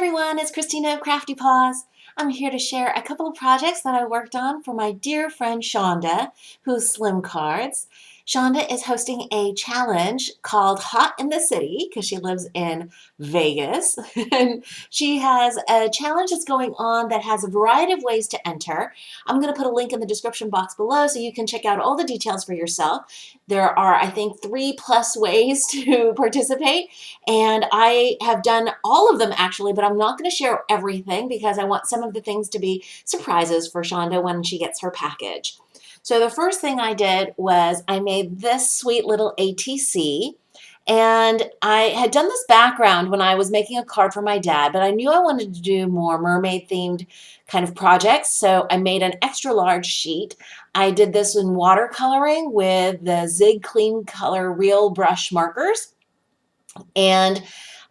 everyone, it's Christina of CraftyPaws. I'm here to share a couple of projects that I worked on for my dear friend Shonda, who's SLIMcards. Shonda is hosting a challenge called Hot in the City because she lives in Vegas. And she has a challenge that's going on that has a variety of ways to enter. I'm going to put a link in the description box below so you can check out all the details for yourself. There are, I think, 3+ ways to participate. And I have done all of them actually, but I'm not going to share everything because I want some of the things to be surprises for Shonda when she gets her package. So the first thing I did was I made this sweet little ATC. And I had done this background when I was making a card for my dad, but I knew I wanted to do more mermaid themed kind of projects. So I made an extra large sheet. I did this in watercoloring with the Zig Clean Color Real Brush markers. And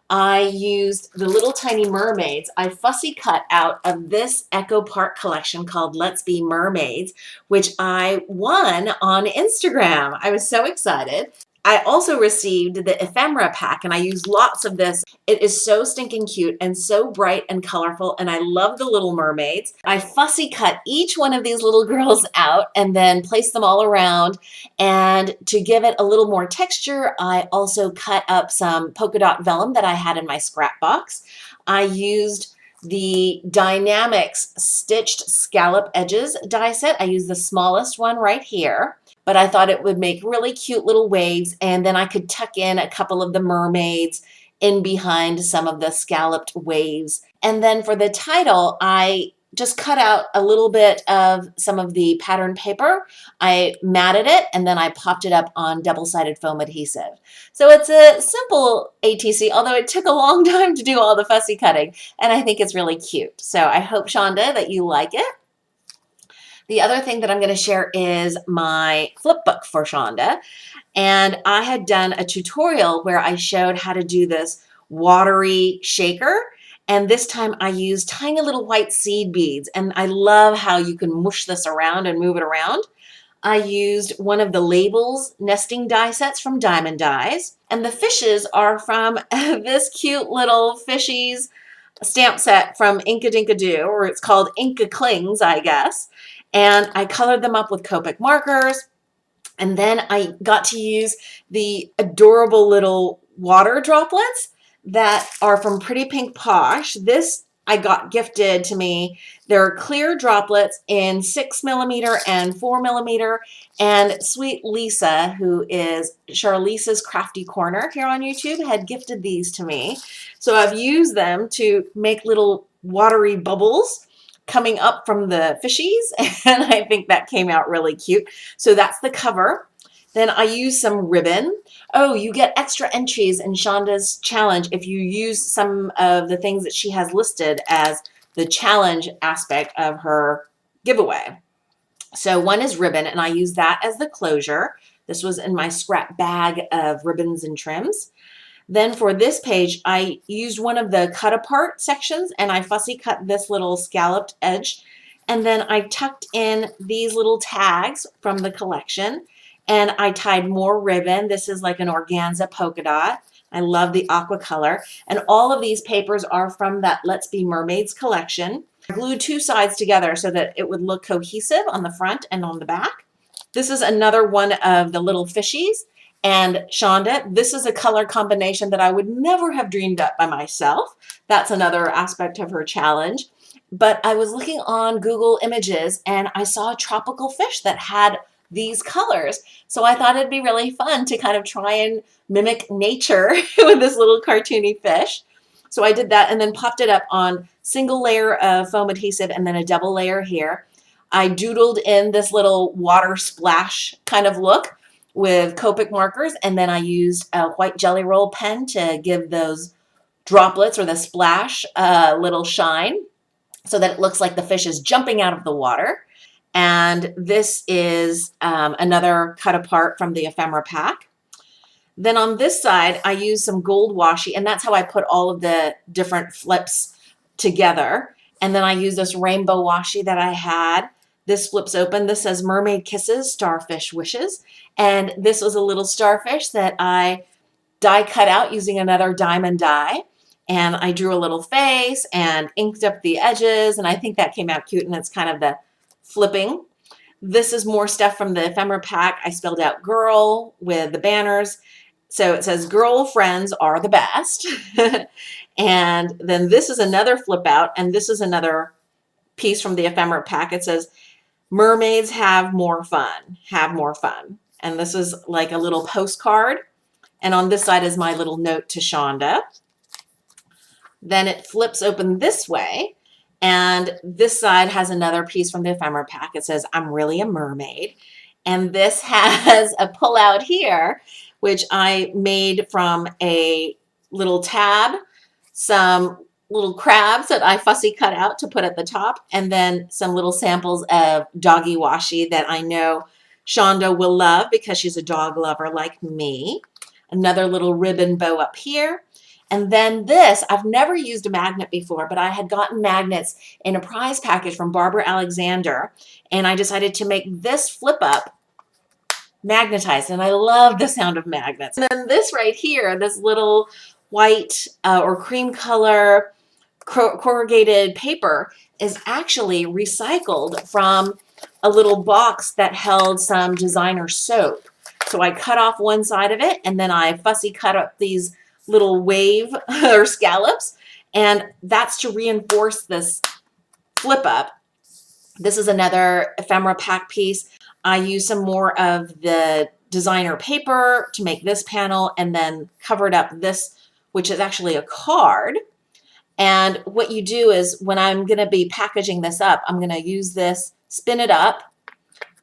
I used the little tiny mermaids. I fussy cut out of this Echo Park collection called Let's Be Mermaids, which I won on Instagram. I was so excited. I also received the ephemera pack and I used lots of this. It is so stinking cute and so bright and colorful, and I love the little mermaids. I fussy cut each one of these little girls out and then placed them all around, and to give it a little more texture, I also cut up some polka dot vellum that I had in my scrap box. I used the Dynamics Stitched Scallop Edges die set. I used the smallest one right here, but I thought it would make really cute little waves, and then I could tuck in a couple of the mermaids in behind some of the scalloped waves. And then for the title, I just cut out a little bit of some of the pattern paper. I matted it, and then I popped it up on double-sided foam adhesive. So it's a simple ATC, although it took a long time to do all the fussy cutting, and I think it's really cute. So I hope, Shonda, that you like it. The other thing that I'm going to share is my flip book for Shonda. And I had done a tutorial where I showed how to do this watery shaker. And this time I used tiny little white seed beads. And I love how you can mush this around and move it around. I used one of the Labels nesting die sets from Diamond Dies. And the fishes are from this cute little fishies stamp set from Inka Dinka Doo, or it's called Inka Clings, I guess. And I colored them up with Copic markers. And then I got to use the adorable little water droplets that are from Pretty Pink Posh. This I got gifted to me. They're clear droplets in 6mm and 4mm. And sweet Lisa, who is Charlize's Crafty Corner here on YouTube, had gifted these to me. So I've used them to make little watery bubbles coming up from the fishies, and I think that came out really cute. So that's the cover. Then I use some ribbon. Oh, you get extra entries in Shonda's challenge if you use some of the things that she has listed as the challenge aspect of her giveaway. So one is ribbon, and I use that as the closure. This was in my scrap bag of ribbons and trims. Then for this page, I used one of the cut apart sections and I fussy cut this little scalloped edge. And then I tucked in these little tags from the collection, and I tied more ribbon. This is like an organza polka dot. I love the aqua color. And all of these papers are from that Let's Be Mermaids collection. I glued two sides together so that it would look cohesive on the front and on the back. This is another one of the little fishies. And Shonda, this is a color combination that I would never have dreamed up by myself. That's another aspect of her challenge. But I was looking on Google Images and I saw a tropical fish that had these colors. So I thought it'd be really fun to kind of try and mimic nature with this little cartoony fish. So I did that and then popped it up on single layer of foam adhesive and then a double layer here. I doodled in this little water splash kind of look with Copic markers, and then I used a white Jelly Roll pen to give those droplets or the splash a little shine so that it looks like the fish is jumping out of the water. And this is another cut apart from the ephemera pack. Then on this side, I used some gold washi, and that's how I put all of the different flips together. And then I used this rainbow washi that I had. This flips open. This says Mermaid Kisses, Starfish Wishes. And this was a little starfish that I die cut out using another diamond die. and I drew a little face and inked up the edges, and I think that came out cute, and it's kind of the flipping. This is more stuff from the ephemera pack. I spelled out girl with the banners. So it says girlfriends are the best. And then this is another flip out, and this is another piece from the ephemera pack. It says mermaids have more fun, have more fun. And this is like a little postcard. And on this side is my little note to Shonda. Then it flips open this way, and this side has another piece from the ephemera pack. It says, I'm really a mermaid. And this has a pull out here, which I made from a little tab, some little crabs that I fussy cut out to put at the top, and then some little samples of doggy washi that I know Shonda will love because she's a dog lover like me. Another little ribbon bow up here. And then this, I've never used a magnet before, but I had gotten magnets in a prize package from Barbara Alexander, and I decided to make this flip up magnetized, and I love the sound of magnets. And then this right here, this little white or cream color corrugated paper is actually recycled from a little box that held some designer soap. So I cut off one side of it, and then I fussy cut up these little wave or scallops, and that's to reinforce this flip up. This is another ephemera pack piece. I used some more of the designer paper to make this panel, and then covered up this, which is actually a card. And what you do is, when I'm going to be packaging this up, I'm going to use this, spin it up,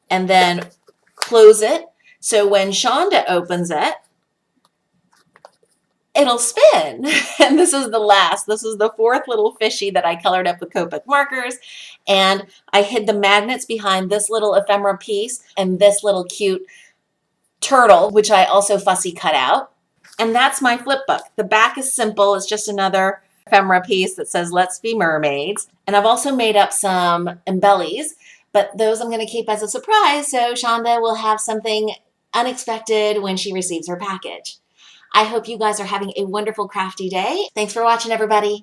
and then close it. So when Shonda opens it, it'll spin. And this is the last. This is the fourth little fishy that I colored up with Copic markers. And I hid the magnets behind this little ephemera piece and this little cute turtle, which I also fussy cut out. And that's my flip book. The back is simple. It's just another ephemera piece that says, let's be mermaids. And I've also made up some embellies, but those I'm going to keep as a surprise. So Shonda will have something unexpected when she receives her package. I hope you guys are having a wonderful crafty day. Thanks for watching, everybody.